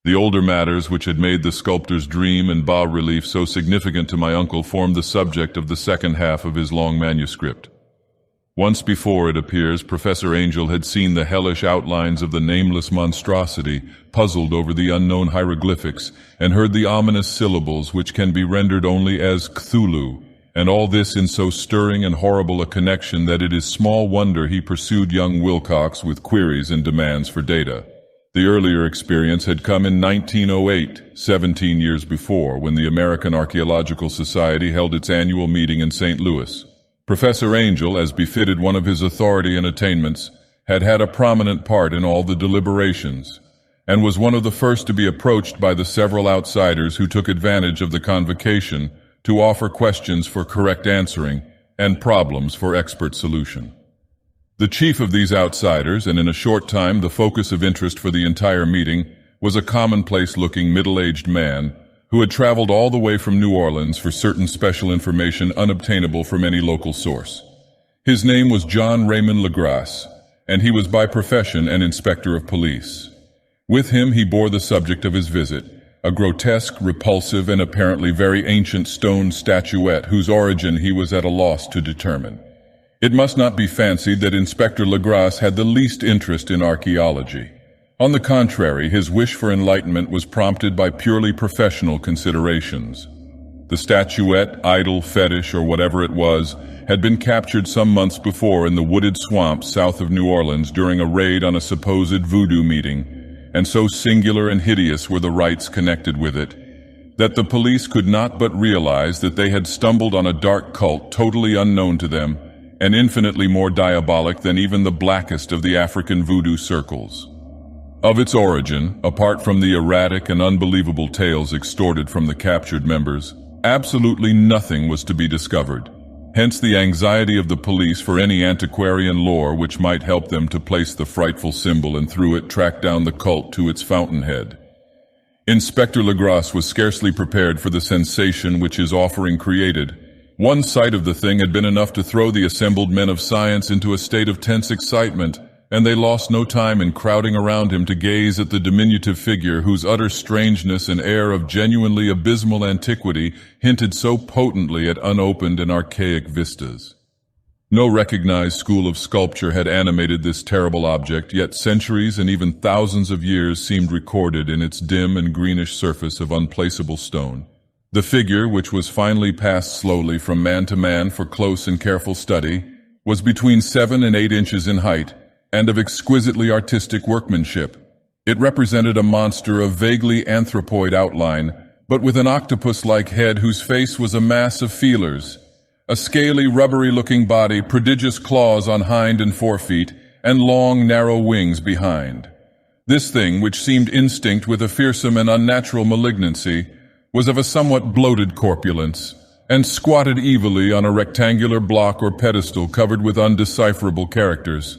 The older matters which had made the sculptor's dream and bas-relief so significant to my uncle formed the subject of the second half of his long manuscript. Once before, it appears, Professor Angel had seen the hellish outlines of the nameless monstrosity, puzzled over the unknown hieroglyphics, and heard the ominous syllables which can be rendered only as Cthulhu, and all this in so stirring and horrible a connection that it is small wonder he pursued young Wilcox with queries and demands for data. The earlier experience had come in 1908, 17 years before, when the American Archaeological Society held its annual meeting in St. Louis. Professor Angel, as befitted one of his authority and attainments, had had a prominent part in all the deliberations, and was one of the first to be approached by the several outsiders who took advantage of the convocation to offer questions for correct answering and problems for expert solution. The chief of these outsiders, and in a short time the focus of interest for the entire meeting, was a commonplace-looking middle-aged man who had traveled all the way from New Orleans for certain special information unobtainable from any local source. His name was John Raymond Legrasse, and he was by profession an inspector of police. With him he bore the subject of his visit, a grotesque, repulsive, and apparently very ancient stone statuette whose origin he was at a loss to determine. It must not be fancied that Inspector Legrasse had the least interest in archaeology. On the contrary, his wish for enlightenment was prompted by purely professional considerations. The statuette, idol, fetish, or whatever it was, had been captured some months before in the wooded swamps south of New Orleans during a raid on a supposed voodoo meeting, and so singular and hideous were the rites connected with it, that the police could not but realize that they had stumbled on a dark cult totally unknown to them, and infinitely more diabolic than even the blackest of the African voodoo circles. Of its origin, apart from the erratic and unbelievable tales extorted from the captured members, absolutely nothing was to be discovered. Hence the anxiety of the police for any antiquarian lore which might help them to place the frightful symbol and through it track down the cult to its fountainhead. Inspector Legrasse was scarcely prepared for the sensation which his offering created. One sight of the thing had been enough to throw the assembled men of science into a state of tense excitement, and they lost no time in crowding around him to gaze at the diminutive figure whose utter strangeness and air of genuinely abysmal antiquity hinted so potently at unopened and archaic vistas. No recognized school of sculpture had animated this terrible object, yet centuries and even thousands of years seemed recorded in its dim and greenish surface of unplaceable stone. The figure, which was finally passed slowly from man to man for close and careful study, was between 7 and 8 inches in height, and of exquisitely artistic workmanship. It represented a monster of vaguely anthropoid outline, but with an octopus-like head whose face was a mass of feelers, a scaly, rubbery-looking body, prodigious claws on hind and forefeet, and long, narrow wings behind. This thing, which seemed instinct with a fearsome and unnatural malignancy, was of a somewhat bloated corpulence, and squatted evilly on a rectangular block or pedestal covered with undecipherable characters.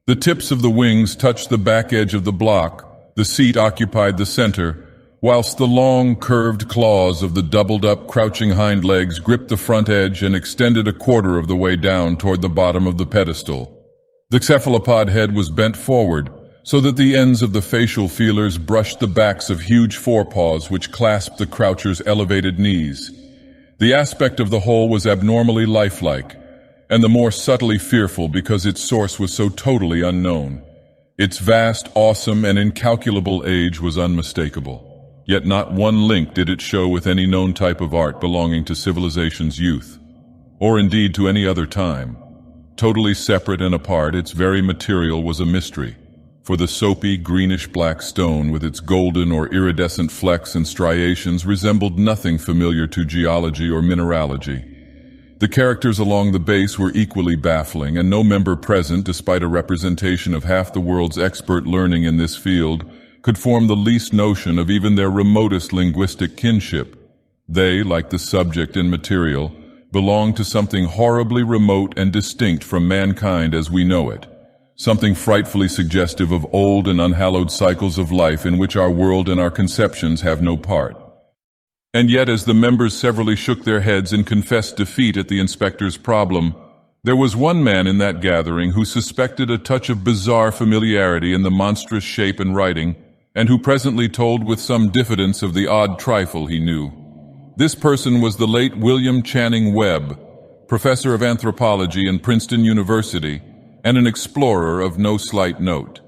The tips of the wings touched the back edge of the block, the seat occupied the center, whilst the long, curved claws of the doubled-up, crouching hind legs gripped the front edge and extended a quarter of the way down toward the bottom of the pedestal. The cephalopod head was bent forward, so that the ends of the facial feelers brushed the backs of huge forepaws which clasped the croucher's elevated knees. The aspect of the whole was abnormally lifelike, and the more subtly fearful because its source was so totally unknown. Its vast, awesome, and incalculable age was unmistakable, yet not one link did it show with any known type of art belonging to civilization's youth, or indeed to any other time. Totally separate and apart, its very material was a mystery, for the soapy, greenish-black stone with its golden or iridescent flecks and striations resembled nothing familiar to geology or mineralogy. The characters along the base were equally baffling, and no member present, despite a representation of half the world's expert learning in this field, could form the least notion of even their remotest linguistic kinship. They, like the subject and material, belonged to something horribly remote and distinct from mankind as we know it, something frightfully suggestive of old and unhallowed cycles of life in which our world and our conceptions have no part. And yet, as the members severally shook their heads and confessed defeat at the inspector's problem, there was one man in that gathering who suspected a touch of bizarre familiarity in the monstrous shape and writing, and who presently told with some diffidence of the odd trifle he knew. This person was the late William Channing Webb, professor of anthropology in Princeton University, and an explorer of no slight note.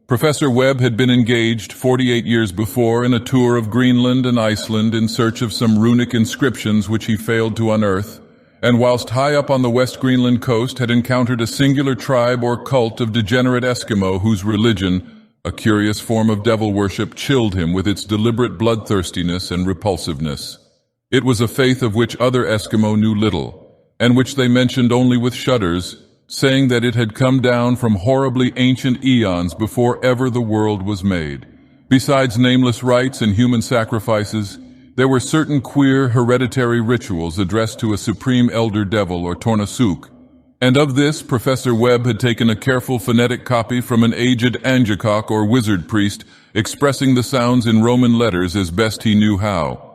Professor Webb had been engaged 48 years before in a tour of Greenland and Iceland in search of some runic inscriptions which he failed to unearth, and whilst high up on the West Greenland coast had encountered a singular tribe or cult of degenerate Eskimo whose religion, a curious form of devil worship, chilled him with its deliberate bloodthirstiness and repulsiveness. It was a faith of which other Eskimo knew little, and which they mentioned only with shudders, saying that it had come down from horribly ancient eons before ever the world was made. Besides nameless rites and human sacrifices, there were certain queer hereditary rituals addressed to a supreme elder devil or Tornasuk, and of this Professor Webb had taken a careful phonetic copy from an aged Angekok or wizard priest expressing the sounds in Roman letters as best he knew how.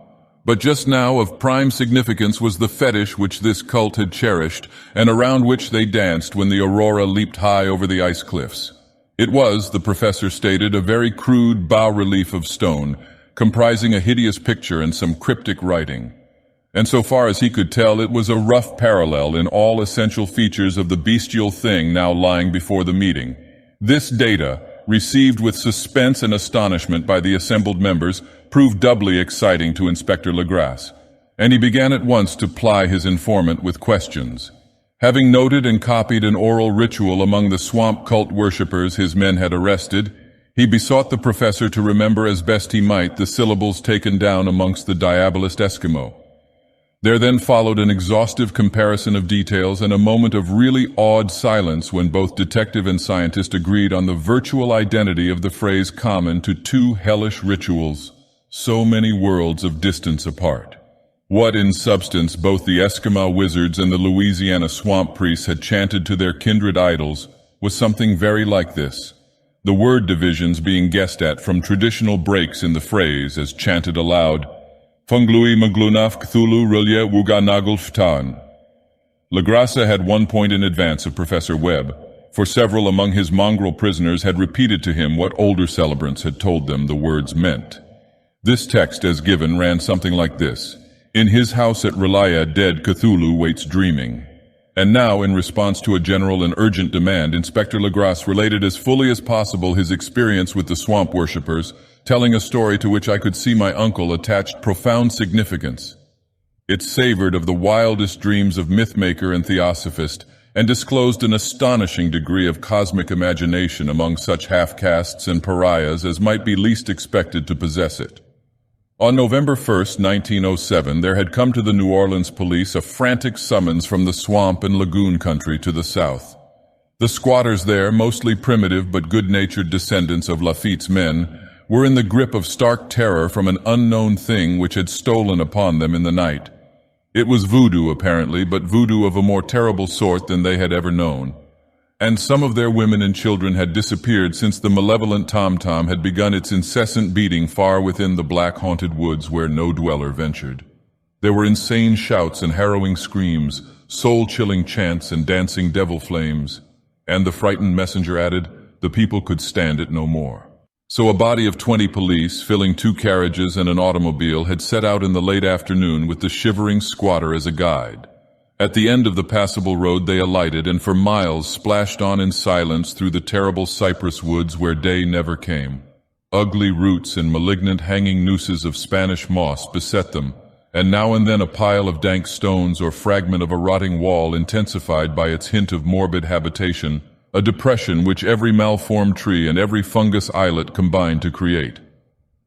But just now of prime significance was the fetish which this cult had cherished and around which they danced when the aurora leaped high over the ice cliffs. It was, the professor stated, a very crude bas-relief of stone, comprising a hideous picture and some cryptic writing. And so far as he could tell, it was a rough parallel in all essential features of the bestial thing now lying before the meeting. This data, received with suspense and astonishment by the assembled members, proved doubly exciting to Inspector Legrasse, and he began at once to ply his informant with questions. Having noted and copied an oral ritual among the swamp cult worshippers his men had arrested, he besought the professor to remember as best he might the syllables taken down amongst the diabolist Eskimo. There then followed an exhaustive comparison of details and a moment of really awed silence when both detective and scientist agreed on the virtual identity of the phrase common to two hellish rituals, so many worlds of distance apart. What in substance both the Eskimo wizards and the Louisiana swamp priests had chanted to their kindred idols was something very like this, the word divisions being guessed at from traditional breaks in the phrase as chanted aloud, Funglui Maglunaf Cthulhu Rilya Wuganagul Ftan. Legrasse had 1 point in advance of Professor Webb, for several among his mongrel prisoners had repeated to him what older celebrants had told them the words meant. This text, as given, ran something like this. In his house at Relaya, dead Cthulhu waits dreaming. And now, in response to a general and urgent demand, Inspector Legrasse related as fully as possible his experience with the swamp worshippers, telling a story to which I could see my uncle attached profound significance. It savored of the wildest dreams of mythmaker and theosophist, and disclosed an astonishing degree of cosmic imagination among such half-castes and pariahs as might be least expected to possess it. On November 1st, 1907, there had come to the New Orleans police a frantic summons from the swamp and lagoon country to the south. The squatters there, mostly primitive but good-natured descendants of Lafitte's men, were in the grip of stark terror from an unknown thing which had stolen upon them in the night. It was voodoo, apparently, but voodoo of a more terrible sort than they had ever known. And some of their women and children had disappeared since the malevolent tom-tom had begun its incessant beating far within the black-haunted woods where no dweller ventured. There were insane shouts and harrowing screams, soul-chilling chants and dancing devil flames. And the frightened messenger added, the people could stand it no more. So a body of 20 police, filling 2 carriages and an automobile, had set out in the late afternoon with the shivering squatter as a guide. At the end of the passable road they alighted and for miles splashed on in silence through the terrible cypress woods where day never came. Ugly roots and malignant hanging nooses of Spanish moss beset them, and now and then a pile of dank stones or fragment of a rotting wall intensified by its hint of morbid habitation, a depression which every malformed tree and every fungus islet combined to create.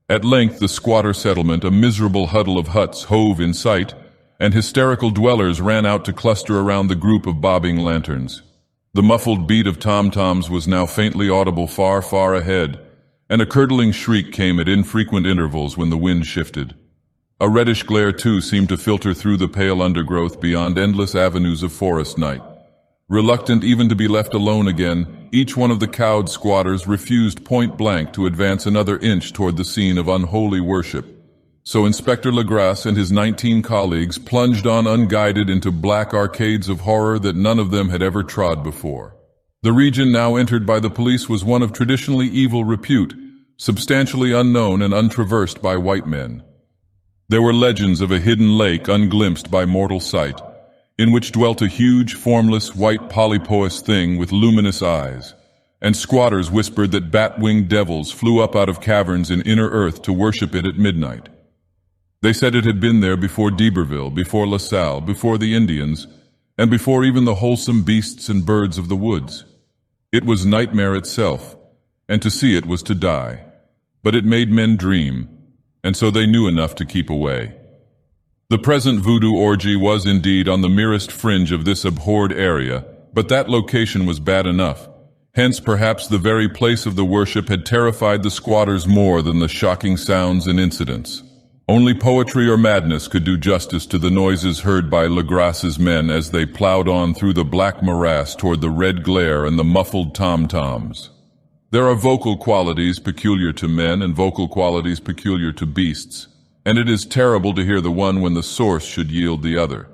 At length the squatter settlement, a miserable huddle of huts, hove in sight, and hysterical dwellers ran out to cluster around the group of bobbing lanterns. The muffled beat of tom-toms was now faintly audible far, far ahead, and a curdling shriek came at infrequent intervals when the wind shifted. A reddish glare, too, seemed to filter through the pale undergrowth beyond endless avenues of forest night. Reluctant even to be left alone again, each one of the cowed squatters refused point-blank to advance another inch toward the scene of unholy worship. So Inspector Legrasse and his 19 colleagues plunged on unguided into black arcades of horror that none of them had ever trod before. The region now entered by the police was one of traditionally evil repute, substantially unknown and untraversed by white men. There were legends of a hidden lake unglimpsed by mortal sight, in which dwelt a huge, formless, white polypoous thing with luminous eyes, and squatters whispered that bat-winged devils flew up out of caverns in inner earth to worship it at midnight. They said it had been there before d'Iberville, before La Salle, before the Indians, and before even the wholesome beasts and birds of the woods. It was nightmare itself, and to see it was to die. But it made men dream, and so they knew enough to keep away. The present voodoo orgy was indeed on the merest fringe of this abhorred area, but that location was bad enough. Hence, perhaps the very place of the worship had terrified the squatters more than the shocking sounds and incidents. Only poetry or madness could do justice to the noises heard by Legras's men as they plowed on through the black morass toward the red glare and the muffled tom-toms. There are vocal qualities peculiar to men and vocal qualities peculiar to beasts, and it is terrible to hear the one when the source should yield the other.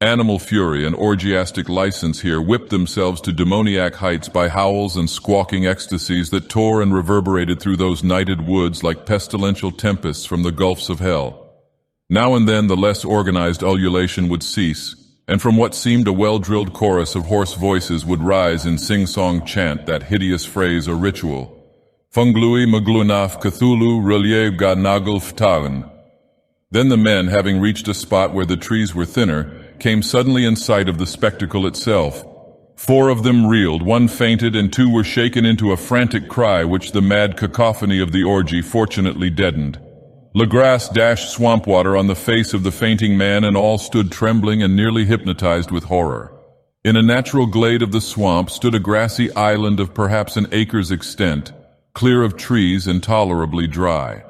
Animal fury and orgiastic license here whipped themselves to demoniac heights by howls and squawking ecstasies that tore and reverberated through those nighted woods like pestilential tempests from the gulfs of hell. Now and then the less organized ululation would cease, and from what seemed a well-drilled chorus of hoarse voices would rise in sing-song chant that hideous phrase or ritual. Funglui maglunaf Cthulhu relief ga nagel ftagen. Then the men, having reached a spot where the trees were thinner, came suddenly in sight of the spectacle itself. 4 of them reeled, 1 fainted, and 2 were shaken into a frantic cry which the mad cacophony of the orgy fortunately deadened. Legras dashed swamp water on the face of the fainting man, and all stood trembling and nearly hypnotized with horror. In a natural glade of the swamp stood a grassy island of perhaps an acre's extent, clear of trees and tolerably dry.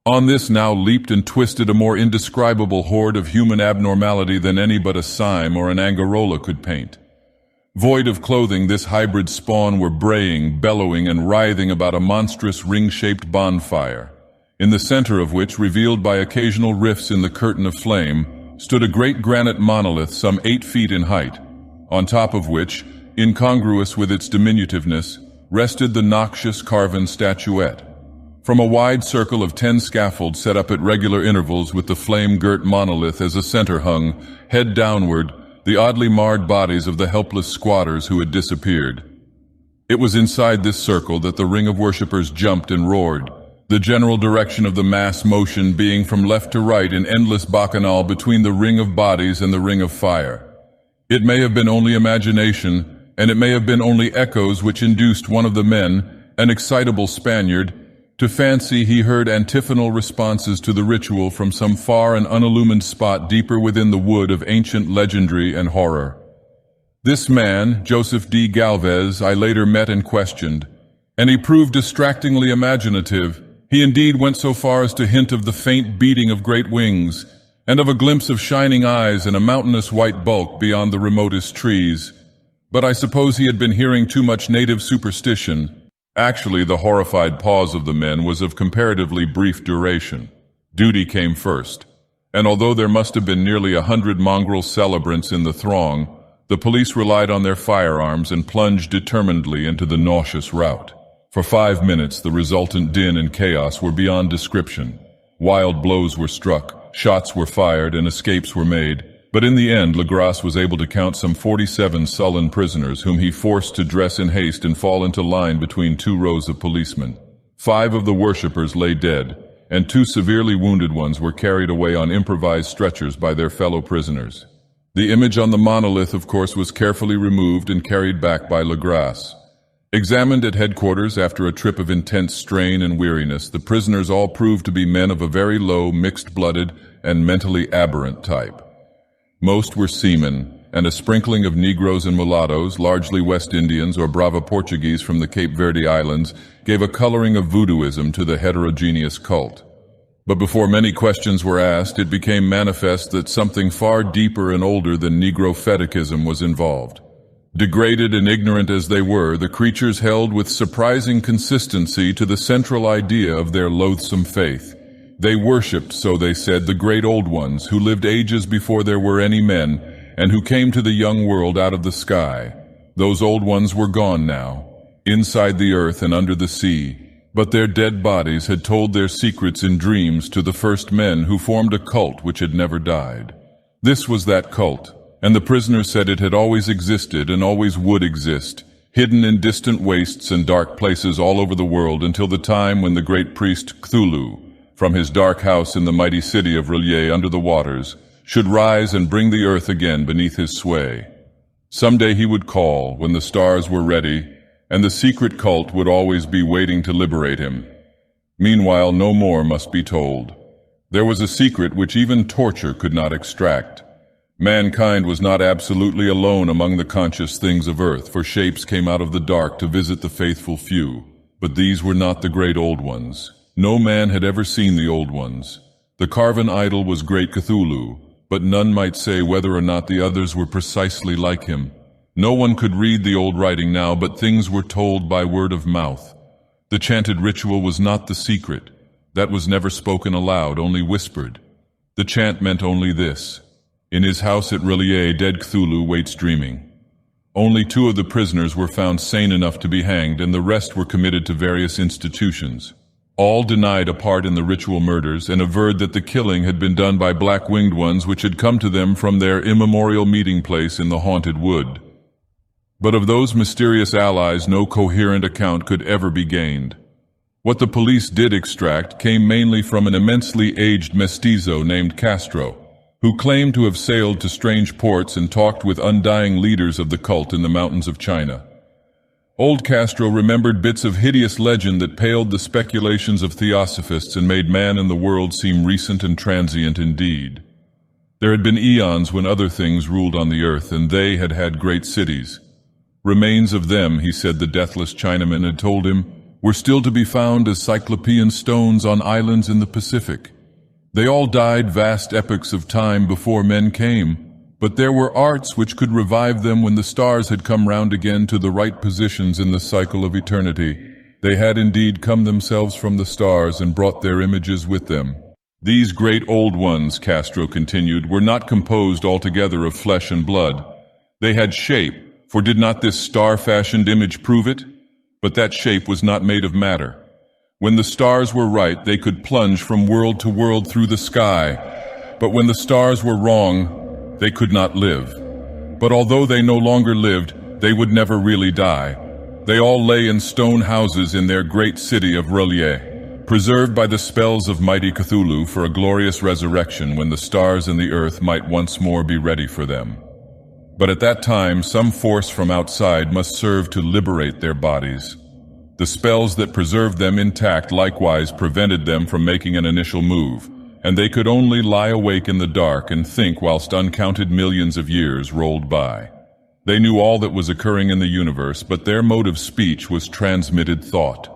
On this now leaped and twisted a more indescribable horde of human abnormality than any but a Sime or an Angarola could paint. Void of clothing, this hybrid spawn were braying, bellowing, and writhing about a monstrous ring-shaped bonfire, in the center of which, revealed by occasional rifts in the curtain of flame, stood a great granite monolith some 8 feet in height, on top of which, incongruous with its diminutiveness, rested the noxious carven statuette. From a wide circle of 10 scaffolds set up at regular intervals with the flame-girt monolith as a center hung, head downward, the oddly marred bodies of the helpless squatters who had disappeared. It was inside this circle that the ring of worshippers jumped and roared, the general direction of the mass motion being from left to right in endless bacchanal between the ring of bodies and the ring of fire. It may have been only imagination, and it may have been only echoes which induced one of the men, an excitable Spaniard, to fancy he heard antiphonal responses to the ritual from some far and unillumined spot deeper within the wood of ancient legendry and horror. This man, Joseph D. Galvez, I later met and questioned, and he proved distractingly imaginative. He indeed went so far as to hint of the faint beating of great wings, and of a glimpse of shining eyes and a mountainous white bulk beyond the remotest trees. But I suppose he had been hearing too much native superstition. Actually, the horrified pause of the men was of comparatively brief duration. Duty came first, and although there must have been nearly 100 mongrel celebrants in the throng, the police relied on their firearms and plunged determinedly into the nauseous rout. For 5 minutes, the resultant din and chaos were beyond description. Wild blows were struck, shots were fired, and escapes were made. But in the end, Legras was able to count some 47 sullen prisoners whom he forced to dress in haste and fall into line between 2 rows of policemen. 5 of the worshippers lay dead, and 2 severely wounded ones were carried away on improvised stretchers by their fellow prisoners. The image on the monolith, of course, was carefully removed and carried back by Legras. Examined at headquarters after a trip of intense strain and weariness, the prisoners all proved to be men of a very low, mixed-blooded, and mentally aberrant type. Most were seamen, and a sprinkling of Negroes and mulattoes, largely West Indians or Brava Portuguese from the Cape Verde Islands, gave a coloring of voodooism to the heterogeneous cult. But before many questions were asked, it became manifest that something far deeper and older than Negro fetichism was involved. Degraded and ignorant as they were, the creatures held with surprising consistency to the central idea of their loathsome faith. They worshipped, so they said, the great old ones who lived ages before there were any men, and who came to the young world out of the sky. Those old ones were gone now, inside the earth and under the sea, But their dead bodies had told their secrets in dreams to the first men who formed a cult which had never died. This was that cult, and the prisoners said it had always existed and always would exist, hidden in distant wastes and dark places all over the world until the time when the great priest Cthulhu, from his dark house in the mighty city of R'lyeh under the waters, should rise and bring the earth again beneath his sway. Someday he would call when the stars were ready, and the secret cult would always be waiting to liberate him. Meanwhile, no more must be told. There was a secret which even torture could not extract. Mankind was not absolutely alone among the conscious things of earth, for shapes came out of the dark to visit the faithful few. But these were not the great old ones. No man had ever seen the old ones. The carven idol was great Cthulhu, but none might say whether or not the others were precisely like him. No one could read the old writing now, but things were told by word of mouth. The chanted ritual was not the secret. That was never spoken aloud, only whispered. The chant meant only this: in his house at R'lyeh, dead Cthulhu waits dreaming. Only 2 of the prisoners were found sane enough to be hanged, and the rest were committed to various institutions. All denied a part in the ritual murders and averred that the killing had been done by black-winged ones which had come to them from their immemorial meeting place in the haunted wood. But of those mysterious allies no coherent account could ever be gained. What the police did extract came mainly from an immensely aged mestizo named Castro, who claimed to have sailed to strange ports and talked with undying leaders of the cult in the mountains of China. Old Castro remembered bits of hideous legend that paled the speculations of theosophists and made man and the world seem recent and transient indeed. There had been eons when other things ruled on the earth, and they had had great cities. Remains of them, he said the deathless Chinaman had told him, were still to be found as cyclopean stones on islands in the Pacific. They all died vast epochs of time before men came, but there were arts which could revive them when the stars had come round again to the right positions in the cycle of eternity. They had indeed come themselves from the stars and brought their images with them. These great old ones, Castro continued, were not composed altogether of flesh and blood. They had shape, for did not this star-fashioned image prove it? But that shape was not made of matter. When the stars were right, they could plunge from world to world through the sky. But when the stars were wrong, they could not live. But although they no longer lived, they would never really die. They all lay in stone houses in their great city of R'lyeh, preserved by the spells of mighty Cthulhu for a glorious resurrection when the stars and the earth might once more be ready for them. But at that time, some force from outside must serve to liberate their bodies. The spells that preserved them intact likewise prevented them from making an initial move, and they could only lie awake in the dark and think whilst uncounted millions of years rolled by. They knew all that was occurring in the universe, but their mode of speech was transmitted thought.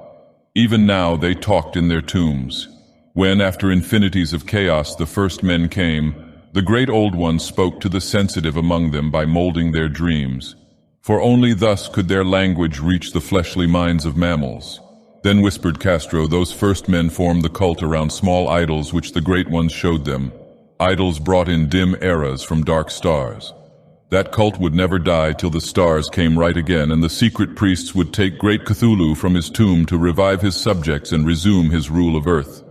Even now they talked in their tombs. When, after infinities of chaos, the first men came, the great old ones spoke to the sensitive among them by molding their dreams, for only thus could their language reach the fleshly minds of mammals. Then whispered Castro, those first men formed the cult around small idols which the great ones showed them, idols brought in dim eras from dark stars. That cult would never die till the stars came right again, and the secret priests would take great Cthulhu from his tomb to revive his subjects and resume his rule of earth.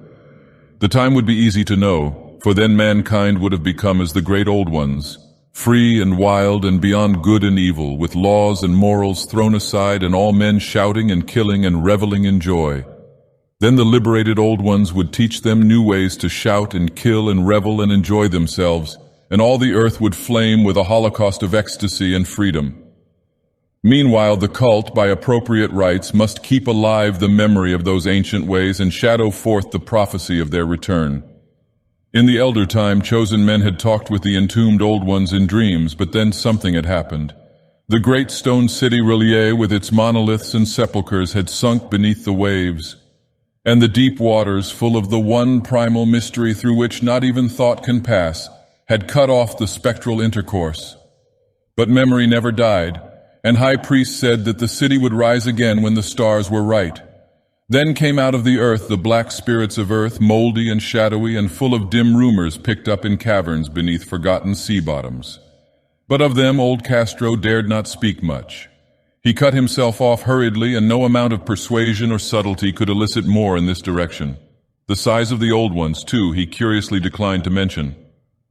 The time would be easy to know, for then mankind would have become as the great old ones, free and wild and beyond good and evil, with laws and morals thrown aside and all men shouting and killing and reveling in joy. Then the liberated old ones would teach them new ways to shout and kill and revel and enjoy themselves, and all the earth would flame with a holocaust of ecstasy and freedom. Meanwhile, the cult, by appropriate rites, must keep alive the memory of those ancient ways and shadow forth the prophecy of their return. In the elder time, chosen men had talked with the entombed old ones in dreams, but then something had happened. The great stone city R'lyeh, with its monoliths and sepulchres, had sunk beneath the waves, and the deep waters, full of the one primal mystery through which not even thought can pass, had cut off the spectral intercourse. But memory never died, and high priests said that the city would rise again when the stars were right. Then came out of the earth the black spirits of earth, moldy and shadowy and full of dim rumors picked up in caverns beneath forgotten sea bottoms. But of them old Castro dared not speak much. He cut himself off hurriedly, and no amount of persuasion or subtlety could elicit more in this direction. The size of the old ones, too, he curiously declined to mention.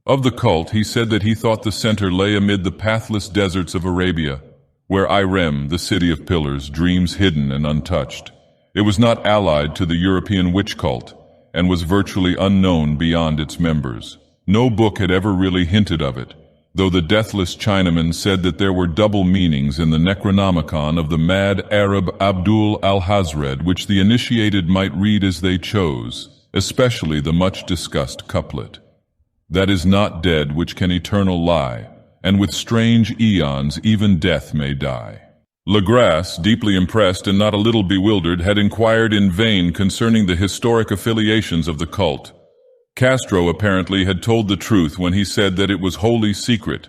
Of the cult, he said that he thought the center lay amid the pathless deserts of Arabia, where Irem, the city of pillars, dreams hidden and untouched. It was not allied to the European witch cult, and was virtually unknown beyond its members. No book had ever really hinted of it, though the deathless Chinaman said that there were double meanings in the Necronomicon of the mad Arab Abdul al-Hazred, which the initiated might read as they chose, especially the much-discussed couplet, "That is not dead which can eternal lie, and with strange eons even death may die." Legras, deeply impressed and not a little bewildered, had inquired in vain concerning the historic affiliations of the cult. Castro apparently had told the truth when he said that it was wholly secret.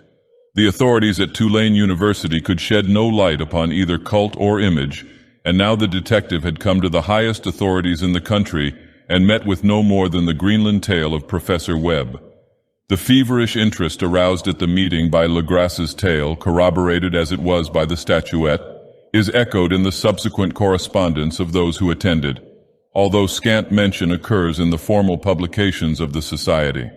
The authorities at Tulane University could shed no light upon either cult or image, and now the detective had come to the highest authorities in the country and met with no more than the Greenland tale of Professor Webb. The feverish interest aroused at the meeting by Legras's tale, corroborated as it was by the statuette, is echoed in the subsequent correspondence of those who attended, although scant mention occurs in the formal publications of the society.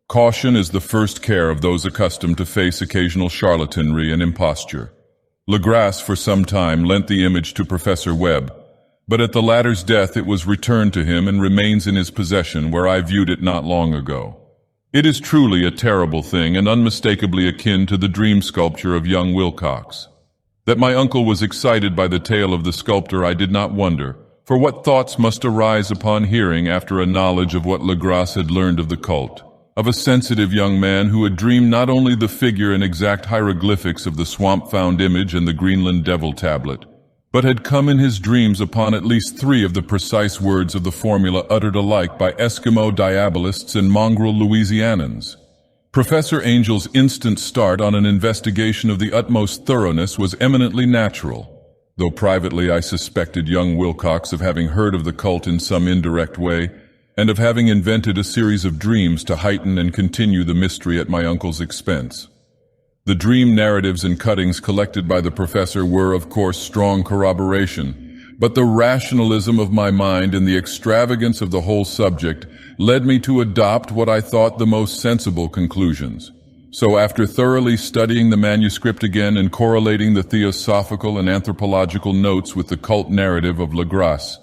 Caution is the first care of those accustomed to face occasional charlatanry and imposture. Legras for some time lent the image to Professor Webb, but at the latter's death it was returned to him and remains in his possession, where I viewed it not long ago. It is truly a terrible thing and unmistakably akin to the dream sculpture of young Wilcox. That my uncle was excited by the tale of the sculptor I did not wonder, for what thoughts must arise upon hearing after a knowledge of what Legras had learned of the cult, of a sensitive young man who had dreamed not only the figure and exact hieroglyphics of the swamp-found image and the Greenland devil tablet, but had come in his dreams upon at least 3 of the precise words of the formula uttered alike by Eskimo diabolists and mongrel Louisianans. Professor Angel's instant start on an investigation of the utmost thoroughness was eminently natural, though privately I suspected young Wilcox of having heard of the cult in some indirect way, and of having invented a series of dreams to heighten and continue the mystery at my uncle's expense. The dream narratives and cuttings collected by the professor were, of course, strong corroboration, but the rationalism of my mind and the extravagance of the whole subject led me to adopt what I thought the most sensible conclusions. So after thoroughly studying the manuscript again and correlating the theosophical and anthropological notes with the cult narrative of Legras,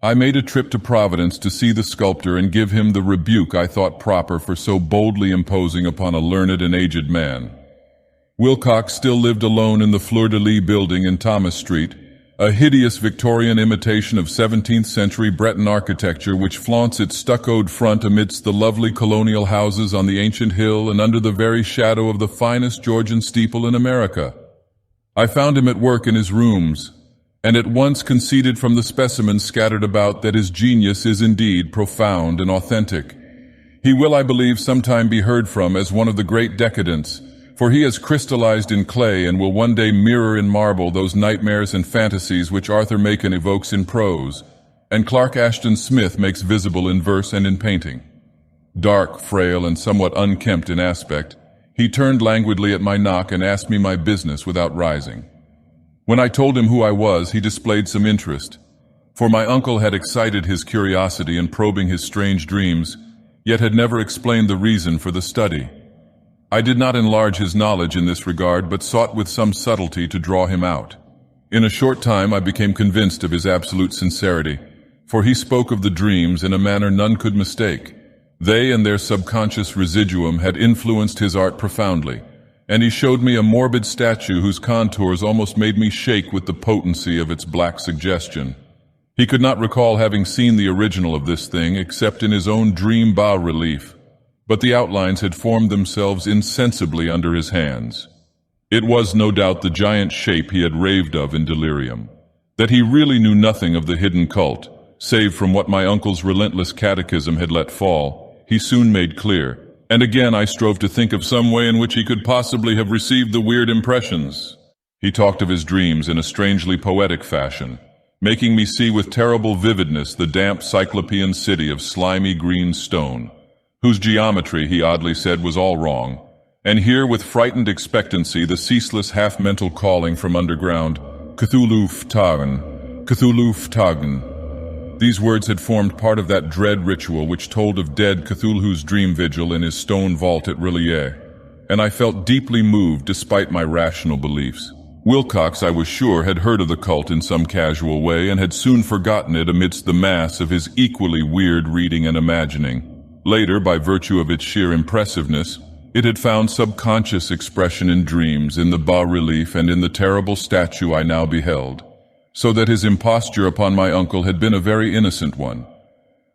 I made a trip to Providence to see the sculptor and give him the rebuke I thought proper for so boldly imposing upon a learned and aged man. Wilcox still lived alone in the Fleur-de-Lis building in Thomas Street, a hideous Victorian imitation of 17th century Breton architecture which flaunts its stuccoed front amidst the lovely colonial houses on the ancient hill and under the very shadow of the finest Georgian steeple in America. I found him at work in his rooms, and at once conceded from the specimens scattered about that his genius is indeed profound and authentic. He will, I believe, sometime be heard from as one of the great decadents, for he has crystallized in clay and will one day mirror in marble those nightmares and fantasies which Arthur Machen evokes in prose, and Clark Ashton Smith makes visible in verse and in painting. Dark, frail, and somewhat unkempt in aspect, he turned languidly at my knock and asked me my business without rising. When I told him who I was, he displayed some interest, for my uncle had excited his curiosity in probing his strange dreams, yet had never explained the reason for the study. I did not enlarge his knowledge in this regard, but sought with some subtlety to draw him out. In a short time I became convinced of his absolute sincerity, for he spoke of the dreams in a manner none could mistake. They and their subconscious residuum had influenced his art profoundly, and he showed me a morbid as whose contours almost made me shake with the potency of its black suggestion. He could not recall having seen the original of this thing except in his own dream bas-relief, but the outlines had formed themselves insensibly under his hands. It was no doubt the giant shape he had raved of in delirium. That he really knew nothing of the hidden cult, save from what my uncle's relentless catechism had let fall, he soon made clear, and again I strove to think of some way in which he could possibly have received the weird impressions. He talked of his dreams in a strangely poetic fashion, making me see with terrible vividness the damp cyclopean city of slimy green stone, whose geometry, he oddly said, was all wrong, and hear with frightened expectancy the ceaseless half-mental calling from underground, Cthulhu Ftagen, Cthulhu Ftagen. These words had formed part of that dread ritual which told of dead Cthulhu's dream vigil in his stone vault at Rillier, and I felt deeply moved despite my rational beliefs. Wilcox, I was sure, had heard of the cult in some casual way and had soon forgotten it amidst the mass of his equally weird reading and imagining. Later, by virtue of its sheer impressiveness, it had found subconscious expression in dreams, in the bas-relief, and in the terrible statue I now beheld, so that his imposture upon my uncle had been a very innocent one.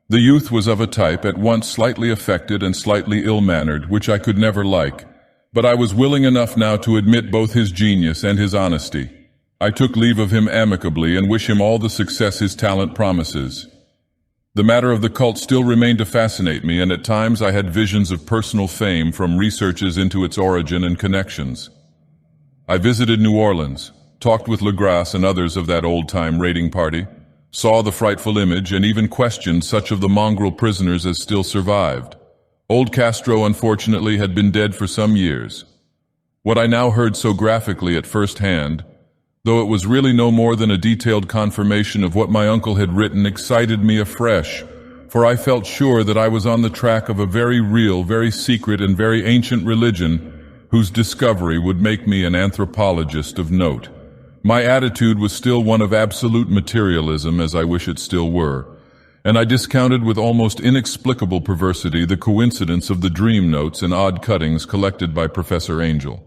The youth was of a type at once slightly affected and slightly ill-mannered, which I could never like, but I was willing enough now to admit both his genius and his honesty. I took leave of him amicably and wish him all the success his talent promises. The matter of the cult still remained to fascinate me, and at times I had visions of personal fame from researches into its origin and connections. I visited New Orleans, talked with Legras and others of that old-time raiding party, saw the frightful image, and even questioned such of the mongrel prisoners as still survived. Old Castro, unfortunately, had been dead for some years. What I now heard so graphically at first hand, though it was really no more than a detailed confirmation of what my uncle had written, excited me afresh, for I felt sure that I was on the track of a very real, very secret, and very ancient religion whose discovery would make me an anthropologist of note. My attitude was still one of absolute materialism, as I wish it still were, and I discounted with almost inexplicable perversity the coincidence of the dream notes and odd cuttings collected by Professor Angel.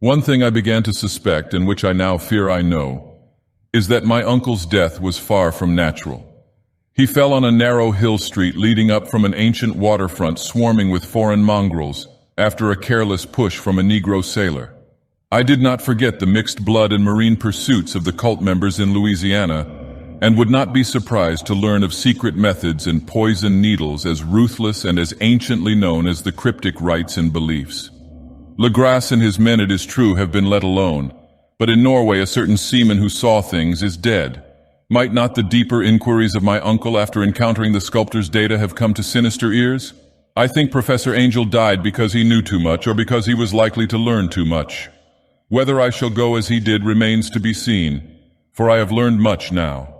One thing I began to suspect, and which I now fear I know, is that my uncle's death was far from natural. He fell on a narrow hill street leading up from an ancient waterfront swarming with foreign mongrels after a careless push from a Negro sailor. I did not forget the mixed blood and marine pursuits of the cult members in Louisiana, and would not be surprised to learn of secret methods and poison needles as ruthless and as anciently known as the cryptic rites and beliefs. Legras and his men, it is true, have been let alone, but in Norway a certain seaman who saw things is dead. Might not the deeper inquiries of my uncle after encountering the sculptor's data have come to sinister ears? I think Professor Angel died because he knew too much or because he was likely to learn too much. Whether I shall go as he did remains to be seen, for I have learned much now.